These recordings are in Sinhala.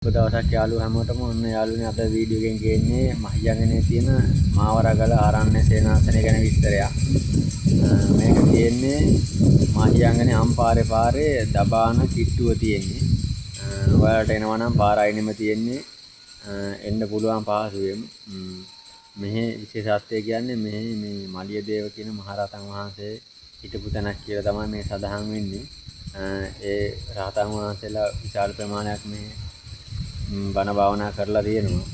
දවසක් යාළුවෝ හැමෝටම ඔන්න යාළුවනේ අපේ වීඩියෝ එකෙන් ගේන්නේ මහියංගනේ තියෙන මාවරගල ආරණ්‍ය සේනාසනය ගැන විස්තරයක්. මේක තියෙන්නේ මහියංගනේ අම්පාරේ පාරේ දබාන කිට්ටුව තියෙන්නේ. ඔයාලට එනවා නම් පාර අයිනෙම තියෙන්නේ. එන්න පුළුවන් පහසුවෙන්. මෙහි විශේෂත්වය කියන්නේ මෙහි මේ මලියදේව කියන මහරහතන් වහන්සේ හිටපු තැනක් කියලා තමයි මේ සඳහන් වෙන්නේ. ඒ රහතන් වහන්සේලා විශාල ප්‍රමාණයක් මේ වන භාවනා කරලා තියෙනවා.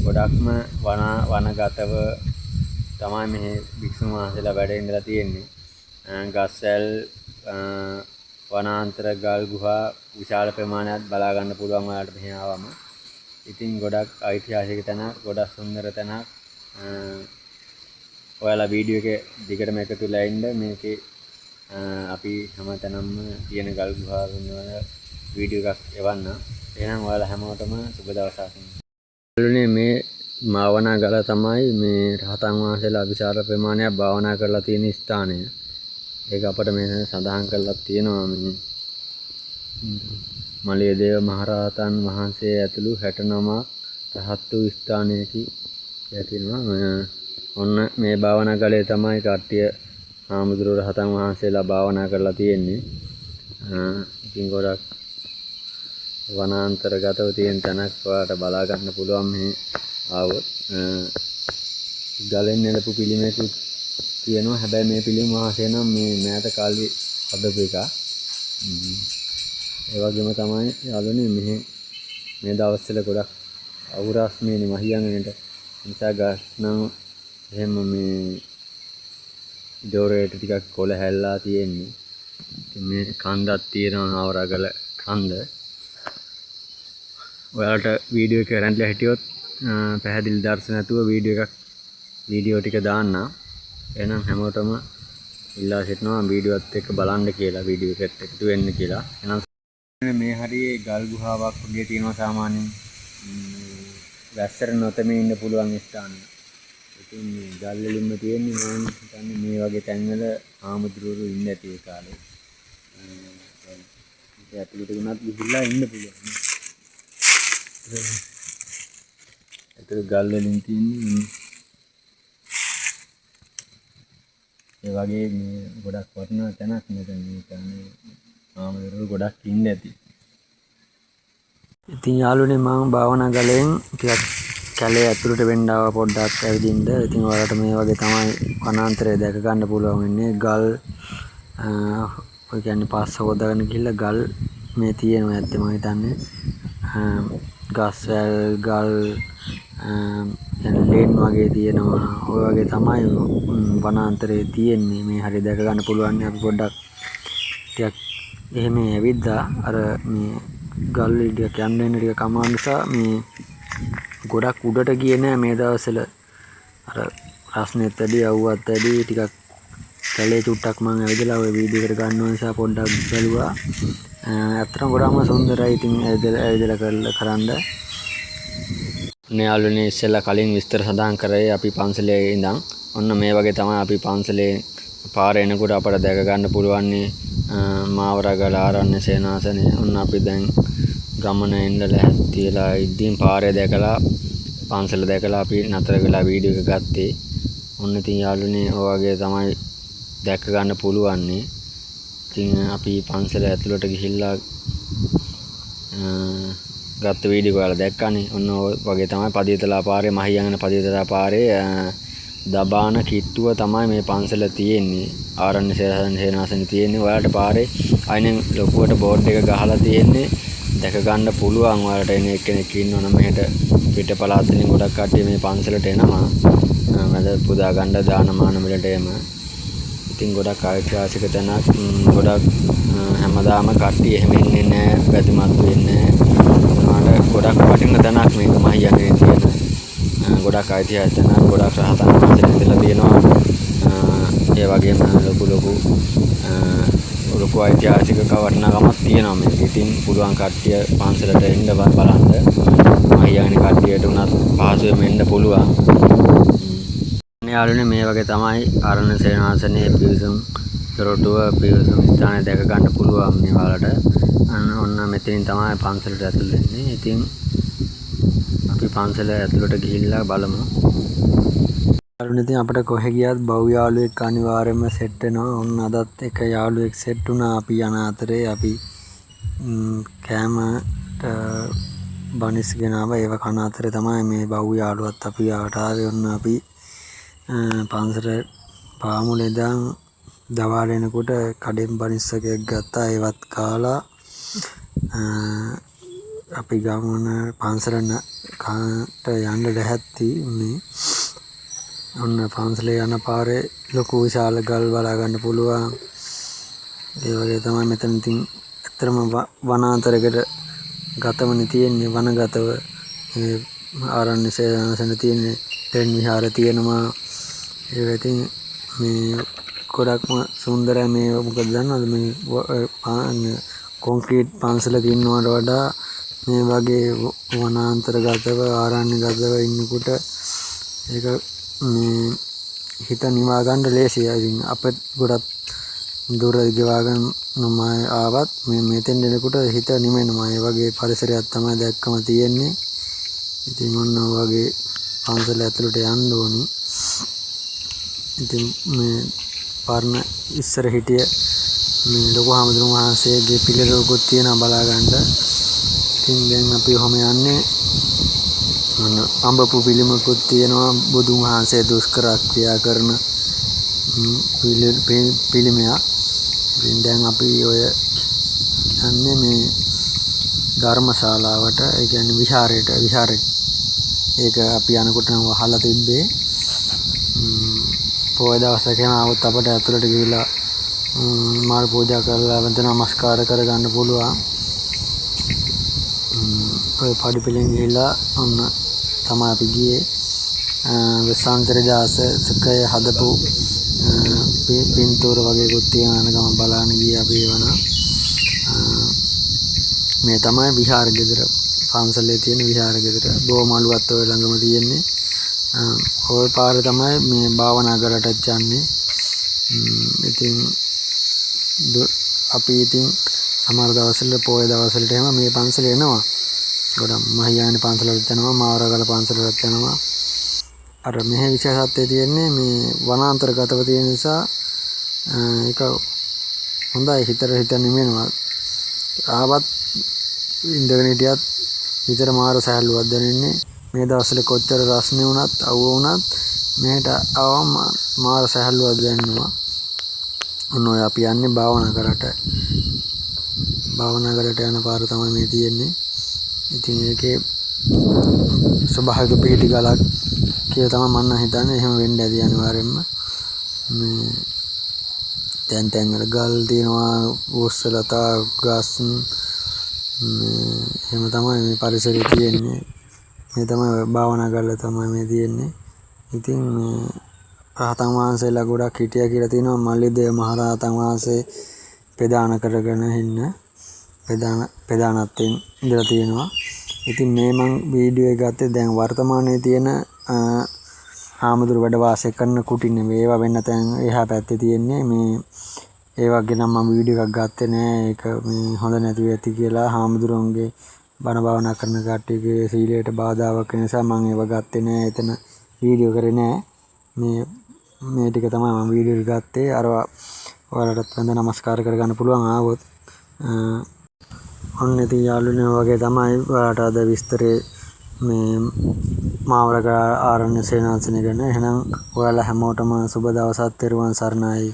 ගොඩක්ම වනගතව තමයි මේ භික්ෂුන් වහන්සේලා වැඩ ඉඳලා තියෙන්නේ. ගස්වැල් වනාන්තර ගල් ගුහා විශාල ප්‍රමාණයක් බලා ගන්න පුළුවන් ඔයාලට මෙහි ආවම. ඉතින් ගොඩක් ඓතිහාසික තැනක්, ගොඩක් සුන්දර තැනක්. ඔයාලා වීඩියෝ එක දිගටම එකතු වෙලා ඉන්න. මේකේ අපි හැමතැනම තියෙන ගල් ගුහා වල වීඩියෝ එකක් එවන්න. එහෙනම් ඔයාලා හැමෝටම සුබ දවසක්. මේ මාවනා ගල තමයි මේ රහතන් වහන්සේලා විශාල ප්‍රමාණයක් භාවනා කරලා තියෙන ස්ථානය. ඒක අපිට මේ සඳහන් කරලා තියෙනවා මේ මලියදේව මහරහතන් වහන්සේ ඇතුළු 69 රහත් වූ ස්ථානයකි කියනවා. ඔන්න මේ භාවනා ගලේ තමයි කට්ටිය ආමුදුරු රහතන් වහන්සේලා භාවනා කරලා තියෙන්නේ. ඉතින් ගොඩක් වනාන්තරගතව තියෙන තැනක් ඔයාලට බලා ගන්න පුළුවන් මේ ආවොත්. ගලෙන් නෙලපු පිළිමයකුත් තියෙනවා. හැබැයි මේ පිළිම වහන්සේ නම් මේ මෑත කාලේ හදපු එක. ඒ වගේම තමයි යාළුවනේ මේ දවස්වල ගොඩක් අවුරස් මේ මහියංගනේට නිසා ගස් නම් එහෙම මේ දොරේට ටිකක් කොළ හැල්ලා තියෙන්නේ. මේ කන්දක් තියෙනවා අවරගල කන්ද. ඔයාලට වීඩියෝ එක රැන්ඩ්ලා හිටියොත් පැහැදිලි දර්ශන නැතුව වීඩියෝ ටික දාන්න. එහෙනම් හැමෝටම ඉල්ලා සිටිනවා වීඩියෝත් එක්ක බලන්න කියලා, වීඩියෝ එකට එකතු වෙන්න කියලා. එහෙනම් මේ හරියේ ගල් ගුහාවක් වගේ තියෙනවා සාමාන්‍යයෙන්. වැස්සට නොතෙමී ඉන්න පුළුවන් ස්ථාන. ඉතින් මේ ගල් වලින්ම තියෙන්නේ මම හිතන්නේ මේ වගේ තැන්වල ආමුදුරු ඉන්න ඇති ඒ කාලේ. ඒ ඇතුළට උනත් ගිහිල්ලා ඉන්න පුළුවන්. ඒක ගල් වලින් තියෙන්නේ ඒ වගේ මේ ගොඩක් වටිනා තැනක් මෙතන. මේ කියන්නේ ආමුදුරු ගොඩක් ඉන්න ඇති. ඉතින් යාළුවනේ මම භාවනා ගලෙන් ටිකක් කැලේ ඇතුළට වෙන්න ආවා පොඩ්ඩක් ඇවිදින්න. ඉතින් ඔයාලට මේ වගේ තමයි වනාන්තරය දැක ගන්න පුළුවන් වෙන්නේ. ගල් ඔය කියන්නේ පාස්ස හොදාගෙන ගිහිල්ලා ගල් මේ තියෙනවා ඇත්තේ මම හිතන්නේ. ගස්වැල් ගල් ලේන් වගේ තියෙනවා. ඔය වගේ තමයි වනාන්තරයේ තියෙන්නේ. මේ හරිය දැක ගන්න පුළුවන්. අපි පොඩ්ඩක් ටිකක් එහෙම ඇවිද්දා. අර මේ ගල් ටික යන්න එන්න ටික කමා නිසා මේ ගොඩක් උඩට ගියේ නෑ මේ දවස්වල. අර රස්නෙත් වැඩි අවුවත් වැඩි ටිකක් කැලේ චුට්ටක් මම ඇවිදලා ඔය වීඩියෝ එකට ගන්න නිසා පොඩ්ඩක් බැලුවා. ඇත්තටම ගොඩාම සුන්දරයි. ඉතින් ඇවිදලා කරන්න යාළුවනේ ඉස්සෙල්ලා කලින් විස්තර සඳහන් කරේ අපි පන්සලේ ඉඳන්. ඔන්න මේ වගේ තමයි අපි පන්සලේ පාර එනකොට අපට දැක ගන්න පුළුවන් මාවරගල ආරණ්‍ය සේනාසනය. ඔන්න අපි දැන් ගමන එන්න ලැහැත්තිලා ඉදින් පාරේ දැකලා පන්සල දැකලා අපි නතර වෙලා වීඩියෝ එක ගත්තේ. ඔන්න ඉතින් යාළුවනේ ඔය වගේ තමයි දැක ගන්න පුළුවන්. ඉතින් අපි පන්සල ඇතුළට ගිහිල්ලා ගත්ත වීඩියෝ එක ඔයාලා දැක්කනේ. ඔන්න ඔය වගේ තමයි පදියතලා පාරේ මහියංගන පදියතලා පාරේ දබාන කිට්ටුව තමයි මේ පන්සල තියෙන්නේ. ආරණ්‍ය සේනාසනෙ තියෙන්නේ. ඔයාලට පාරේ අයිනෙන් ලොකුවට බෝඩ් එක ගහලා තියෙන්නේ. දැක ගන්න පුළුවන්. ඔයාලට එන එක්කෙනෙක් ඉන්නවනම් මෙහෙට පිට පළාත් වලින් ගොඩක් කට්ටිය මේ පන්සලට එනවා. මැද පුදා ගන්න දානමාන වලට එම. ඉතින් ගොඩක් ඓතිහාසික තැනක්. ගොඩක් හැමදාම කට්ටිය එහෙම එන්නේ නැහැ. පැතිමත් වෙන්නේ නැහැ. ගොඩක් වටින තැනක් මේක මහියංගනේ තියෙන. ගොඩක් ඓතිහාසික තැනක්. ගොඩක් රහතන් වහන්සේලා ඉඳලා තියෙනවා. ඒ වගේම ලොකු ඓතිහාසික වටිනාකමක් තියෙනවා මේක. ඉතින් පුළුවන් කට්ටිය පන්සලට එන්න බලන්න. මහියංගනේ කට්ටියට උනත් පහසුවෙන් එන්න පුළුවන්. යාළුවනේ මේ වගේ තමයි ආරණ්‍ය සේනාසනයේ පිවිසුම් දොරටුව පිවිසුම් ස්ථානය දැක ගන්න පුළුවන් මේ වලට. ඔන්න මෙතනින් තමයි පන්සලට ඇතුල් වෙන්නේ. ඉතින් අපි පන්සල ඇතුළට ගිහිල්ලා බලමු. ඉතින් අපිට කොහෙ ගියත් බහුව යාළුවෙක් අනිවාර්යයෙන්ම සෙට් වෙනවා. ඔන්න අදත් එක යාළුවෙක් සෙට් වුණා. අපි යන අතරේ අපි කෑමට බනිස් ගෙනාව. ඒව කන අතරේ තමයි මේ බහුව යාළුවත් අපි ආවට ආවේ. ඔන්න අපි පන්සල පාමුල ඉඳන් දවාල එනකොට කඩෙන් බනිස් එකක් ගත්තා. ඒවත් කාලා අපි ගමන පන්සලට යන්න දැහැත්ති උනේ. ඔන්න පන්සලේ යන පාරේ ලොකු විශාල ගල් බලා ගන්න පුළුවන්. ඒ වගේ තමයි මෙතන ඉතින් ඇත්තටම වනාන්තරයකට ගතවනේ තියෙන්නේ. වනගතව මේ ආරණ්‍ය සේනාසන තියෙන්නේ. තෙන් විහාර තියෙනවා. ඒක ඉතින් මේ ගොඩක්ම සුන්දරයි. මේ මොකද දන්නවද මේ කොන්ක්‍රීට් පන්සලක ඉන්නවට වඩා මේ වගේ වනාන්තරගතව ආරණ්‍යගතව ඉන්නකොට ඒක මේ හිත නිවා ගන්න ලේසියි. ඉතින් අපිට ගොඩක් දුර ගෙවාගෙන ආවත් මේ මෙතෙන් එනකොට හිත නිවෙනවා. ඒ වගේ පරිසරයක් තමයි දැක්කම තියෙන්නේ. ඉතින් ඔන්න වගේ පන්සල ඇතුළට යන්න ඕනි. ඉතින් මේ පරණ ඉස්සර හිටිය මේ ලොකු හාමුදුරුවෝ වහන්සේගේ පිළිරෝකුත් තියෙනවා බලා ගන්න. ඉතින් දැන් අපි ඔහම යන්නේ. අඹපු පිළිමකුත් තියෙනවා. බුදුන් වහන්සේ දුෂ්කර ක්‍රියා කරන පිළිමයක්. ඉතින් දැන් අපි ඔය යන්නේ මේ ධර්මශාලාවට. ඒ කියන්නේ විහාරෙට. ඒක අපි යනකොට නම් වහලා තිබ්බේ. පොය දවසකම આવොත් අපිට ඇතුළට ගිහිලා මාල් පූජා කරලා වන්දන නමස්කාර කරගන්න පුළුවන්. ඔය පඩිපෙළෙන් ගිහිලා ඔන්න තමයි අපි ගියේ. වෙස්සාන්තර ජාසකය හදපු පින්තූර වගේකුත් තියෙන ගම බලන්න ගියේ අපි ඒවන. මේ තමයි විහාර ගෙදර. පන්සලේ තියෙන විහාර ගෙදර. බෝමලුවත් ඔය ළඟම තියෙන්නේ. ඔය පාරේ තමයි මේ භාවනා කරටත් යන්නේ. ඉතින් අපි ඉතින් සමහර දවස්වල පොය දවස්වලට එහෙම මේ පන්සලේ එනවා. ගොඩක් මහියානි පන්සලට යනවා. මාවරගල පන්සලට යනවා. අර මෙහි විශේෂත්වය තියෙන්නේ මේ වනාන්තරගතව තියෙන නිසා ඒක හොඳයි. හිත නිවෙනවා. ආවත් ඉඳගෙන හිටියත් හිතට මාර සැහැල්ලුවක් දැනෙන්නේ. මේ දවස්වල කොච්චර රස්නේ වුණත් අවුව වුණත් මෙහෙට ආවම මාර සැහැල්ලුවක් දැනෙනවා. ඔන්න ඔය අපි යන්නේ භාවනා කරට. භාවනා කරට යන පාර තමයි මේ තියෙන්නේ. ඉතින් ඒකේ ස්වභාවික පිහිටි ගලක් කියලා තමයි මම හිතන්නේ. එහෙම වෙන්න ඇති අනිවාර්යෙන්ම. මේ තැන් වල ගල් තියෙනවා. උස්සලතා ගස් එහෙම තමයි මේ පරිසරය තියෙන්නේ. මේ තමයි භාවනා කරලා තමයි මේ තියෙන්නේ. ඉතින් මේ රහතන් වහන්සේලා ගොඩක් හිටියා කියලා තියෙනවා. මල්ලිදේව මහ රහතන් වහන්සේ ප්‍රදාන කරගෙන ඉන්න ප්‍රදානත්වයෙන් ඉඳලා තියෙනවා. ඉතින් මේ මං වීඩියෝ එක ගත්තේ දැන් වර්තමානයේ තියෙන හාමුදුරු වැඩ වාසය කරන කුටි නෙවෙයි. ඒවා වෙන්න තැන් එහා පැත්තේ තියෙන්නේ. මේ ඒ වගේ නම් මම වීඩියෝ එකක් ගත්තේ නෑ. ඒක මේ හොඳ නැති වෙති කියලා හාමුදුරුවන්ගේ බණ භාවනා කරන කට්ටියගේ සීලයට බාධාවක් නිසා මම ඒව ගත්තේ නෑ. එතන වීඩියෝ කරේ නෑ. මේ ටික තමයි මම වීඩියෝ එක ගත්තේ. අර ඔයාලටත් වන්ද නමස්කාර කරගන්න පුළුවන් ආවොත්. ඔන්න ඉතින් යාළුවනේ වගේ තමයි ඔයාලට අද විස්තරේ මේ මාවරගල ආරණ්‍ය සේනාසනය ගැන. එහෙනම් ඔයාලා හැමෝටම සුබ දවසක්. තෙරුවන් සරණයි.